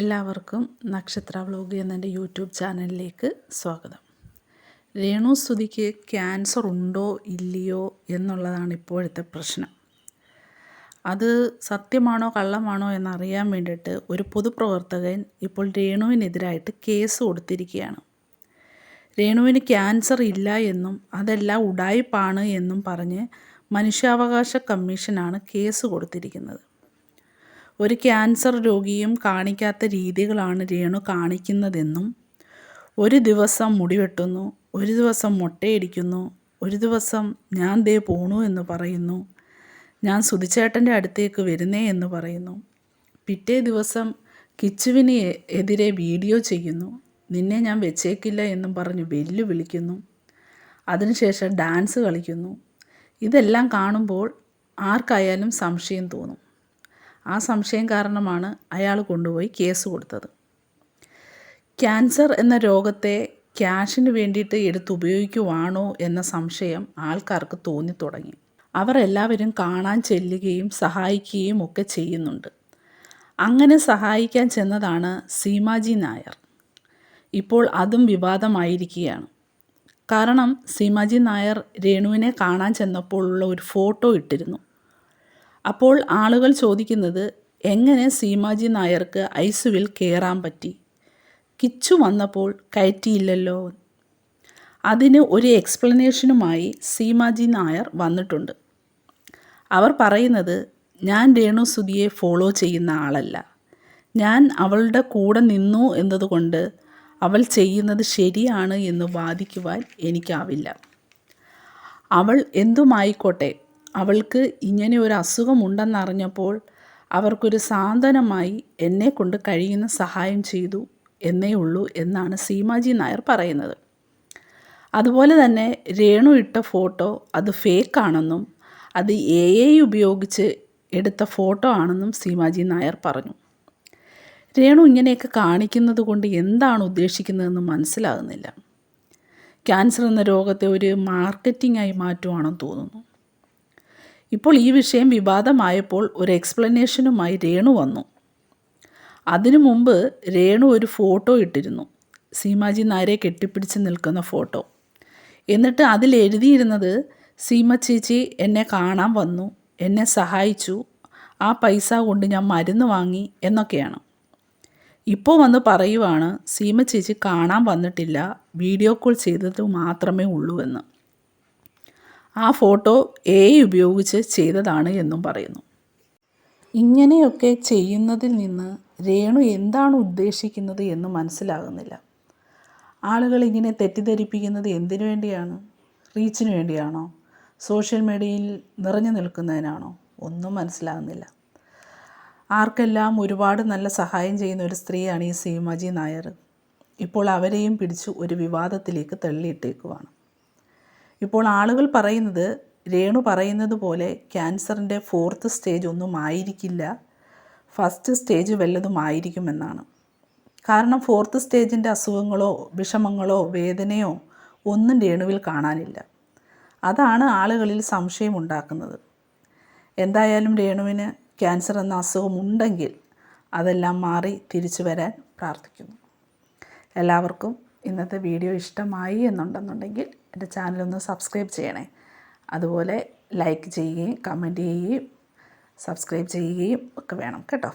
എല്ലാവർക്കും നക്ഷത്ര vlog എന്നെൻ്റെ YouTube ചാനലിലേക്ക് സ്വാഗതം. രേണു സുധിക്ക് ക്യാൻസർ ഉണ്ടോ ഇല്ലയോ എന്നുള്ളതാണ് ഇപ്പോഴത്തെ പ്രശ്നം. അത് സത്യമാണോ കള്ളമാണോ എന്നറിയാൻ വേണ്ടിയിട്ട് ഒരു പൊതുപ്രവർത്തകൻ ഇപ്പോൾ രേണുവിനെതിരായിട്ട് കേസ് കൊടുത്തിരിക്കുകയാണ്. രേണുവിന് ക്യാൻസർ ഇല്ല എന്നും അതെല്ലാം ഉഡായിപ്പാണ് എന്നും പറഞ്ഞ് മനുഷ്യാവകാശ കമ്മീഷനാണ് കേസ് കൊടുത്തിരിക്കുന്നത്. ഒരു ക്യാൻസർ രോഗിയും കാണിക്കാത്ത രീതികളാണ് രേണു കാണിക്കുന്നതെന്നും, ഒരു ദിവസം മുടി വെട്ടുന്നു, ഒരു ദിവസം മൊട്ടയടിക്കുന്നു, ഒരു ദിവസം ഞാൻ ദേ പോണു എന്ന് പറയുന്നു, ഞാൻ സുധിച്ചേട്ടൻ്റെ അടുത്തേക്ക് വരുന്നേ എന്ന് പറയുന്നു, പിറ്റേ ദിവസം കിച്ചുവിന് എതിരെ വീഡിയോ ചെയ്യുന്നു, നിന്നെ ഞാൻ വെച്ചേക്കില്ല എന്നും പറഞ്ഞ് വെല്ലുവിളിക്കുന്നു, അതിനുശേഷം ഡാൻസ് കളിക്കുന്നു. ഇതെല്ലാം കാണുമ്പോൾ ആർക്കായാലും സംശയം തോന്നും. ആ സംശയം കാരണമാണ് അയാൾ കൊണ്ടുപോയി കേസ് കൊടുത്തത്. ക്യാൻസർ എന്ന രോഗത്തെ ക്യാഷിന് വേണ്ടിയിട്ട് എടുത്തുപയോഗിക്കുവാണോ എന്ന സംശയം ആൾക്കാർക്ക് തോന്നിത്തുടങ്ങി. അവർ എല്ലാവരും കാണാൻ ചെല്ലുകയും സഹായിക്കുകയും ഒക്കെ ചെയ്യുന്നുണ്ട്. അങ്ങനെ സഹായിക്കാൻ ചെന്നതാണ് സീമാജി നായർ. ഇപ്പോൾ അതും വിവാദമായിരിക്കുകയാണ്. കാരണം സീമാജി നായർ രേണുവിനെ കാണാൻ ചെന്നപ്പോഴുള്ള ഒരു ഫോട്ടോ ഇട്ടിരുന്നു. അപ്പോൾ ആളുകൾ ചോദിക്കുന്നത്, എങ്ങനെ സീമാജി നായർക്ക് ഐസിയുവിൽ കയറാൻ പറ്റി? കിച്ചു വന്നപ്പോൾ കയറ്റിയില്ലല്ലോ. അതിന് ഒരു എക്സ്പ്ലനേഷനുമായി സീമാജി നായർ വന്നിട്ടുണ്ട്. അവർ പറയുന്നത്, ഞാൻ രേണു സുധിയെ ഫോളോ ചെയ്യുന്ന ആളല്ല, ഞാൻ അവളുടെ കൂടെ നിന്നു എന്നതുകൊണ്ട് അവൾ ചെയ്യുന്നത് ശരിയാണ് എന്ന് വാദിക്കുവാൻ എനിക്കാവില്ല. അവൾ എന്തുമായിക്കോട്ടെ, അവൾക്ക് ഇങ്ങനെ ഒരു അസുഖമുണ്ടെന്നറിഞ്ഞപ്പോൾ അവർക്കൊരു സാന്ത്വനമായി എന്നെക്കൊണ്ട് കഴിയുന്ന സഹായം ചെയ്തു എന്നേ ഉള്ളൂ എന്നാണ് സീമാജി നായർ പറയുന്നത്. അതുപോലെ തന്നെ രേണു ഇട്ട ഫോട്ടോ അത് ഫേക്കാണെന്നും അത് AI ഉപയോഗിച്ച് എടുത്ത ഫോട്ടോ ആണെന്നും സീമാജി നായർ പറഞ്ഞു. രേണു ഇങ്ങനെയൊക്കെ കാണിക്കുന്നത് കൊണ്ട് എന്താണ് ഉദ്ദേശിക്കുന്നതെന്ന് മനസ്സിലാകുന്നില്ല. ക്യാൻസർ എന്ന രോഗത്തെ ഒരു മാർക്കറ്റിംഗായി മാറ്റുവാണെന്ന് തോന്നുന്നു. ഇപ്പോൾ ഈ വിഷയം വിവാദമായപ്പോൾ ഒരു എക്സ്പ്ലനേഷനുമായി രേണു വന്നു. അതിനു മുമ്പ് രേണു ഒരു ഫോട്ടോ ഇട്ടിരുന്നു, സീമാജി നായരെ കെട്ടിപ്പിടിച്ച് നിൽക്കുന്ന ഫോട്ടോ. എന്നിട്ട് അതിൽ എഴുതിയിരുന്നത്, സീമ ചേച്ചി എന്നെ കാണാൻ വന്നു, എന്നെ സഹായിച്ചു, ആ പൈസ കൊണ്ട് ഞാൻ മരുന്ന് വാങ്ങി എന്നൊക്കെയാണ്. ഇപ്പോൾ വന്ന് പറയുവാണ് സീമ ചേച്ചി കാണാൻ വന്നിട്ടില്ല, വീഡിയോ കോൾ ചെയ്തത് മാത്രമേ ഉള്ളൂ എന്ന്. ആ ഫോട്ടോ AI ഉപയോഗിച്ച് ചെയ്തതാണ് എന്നും പറയുന്നു. ഇങ്ങനെയൊക്കെ ചെയ്യുന്നതിൽ നിന്ന് രേണു എന്താണ് ഉദ്ദേശിക്കുന്നത് എന്ന് മനസ്സിലാകുന്നില്ല. ആളുകൾ ഇങ്ങനെ തെറ്റിദ്ധരിപ്പിക്കുന്നത് എന്തിനു വേണ്ടിയാണ്? റീച്ചിന് വേണ്ടിയാണോ? സോഷ്യൽ മീഡിയയിൽ നിറഞ്ഞു നിൽക്കുന്നതിനാണോ? ഒന്നും മനസ്സിലാകുന്നില്ല. ആർക്കെല്ലാം ഒരുപാട് നല്ല സഹായം ചെയ്യുന്ന ഒരു സ്ത്രീയാണ് ഈ സീമാജി നായർ. ഇപ്പോൾ അവരെയും പിടിച്ച് ഒരു വിവാദത്തിലേക്ക് തള്ളിയിട്ടേക്കുവാണ്. ഇപ്പോൾ ആളുകൾ പറയുന്നത്, രേണു പറയുന്നത് പോലെ ക്യാൻസറിൻ്റെ 4th സ്റ്റേജ് ഒന്നും ആയിരിക്കില്ല, 1st സ്റ്റേജ് വല്ലതും ആയിരിക്കുമെന്നാണ്. കാരണം 4th സ്റ്റേജിൻ്റെ അസുഖങ്ങളോ വിഷമങ്ങളോ വേദനയോ ഒന്നും രേണുവിൽ കാണാനില്ല. അതാണ് ആളുകളിൽ സംശയമുണ്ടാക്കുന്നത്. എന്തായാലും രേണുവിന് ക്യാൻസർ എന്ന അസുഖമുണ്ടെങ്കിൽ അതെല്ലാം മാറി തിരിച്ചു വരാൻ പ്രാർത്ഥിക്കുന്നു. എല്ലാവർക്കും ഇന്നത്തെ വീഡിയോ ഇഷ്ടമായി എന്നുണ്ടെന്നുണ്ടെങ്കിൽ എൻ്റെ ചാനലൊന്ന് സബ്സ്ക്രൈബ് ചെയ്യണേ. അതുപോലെ ലൈക്ക് ചെയ്യുകയും കമൻറ്റ് ചെയ്യുകയും സബ്സ്ക്രൈബ് ചെയ്യുകയും ഒക്കെ വേണം കേട്ടോ.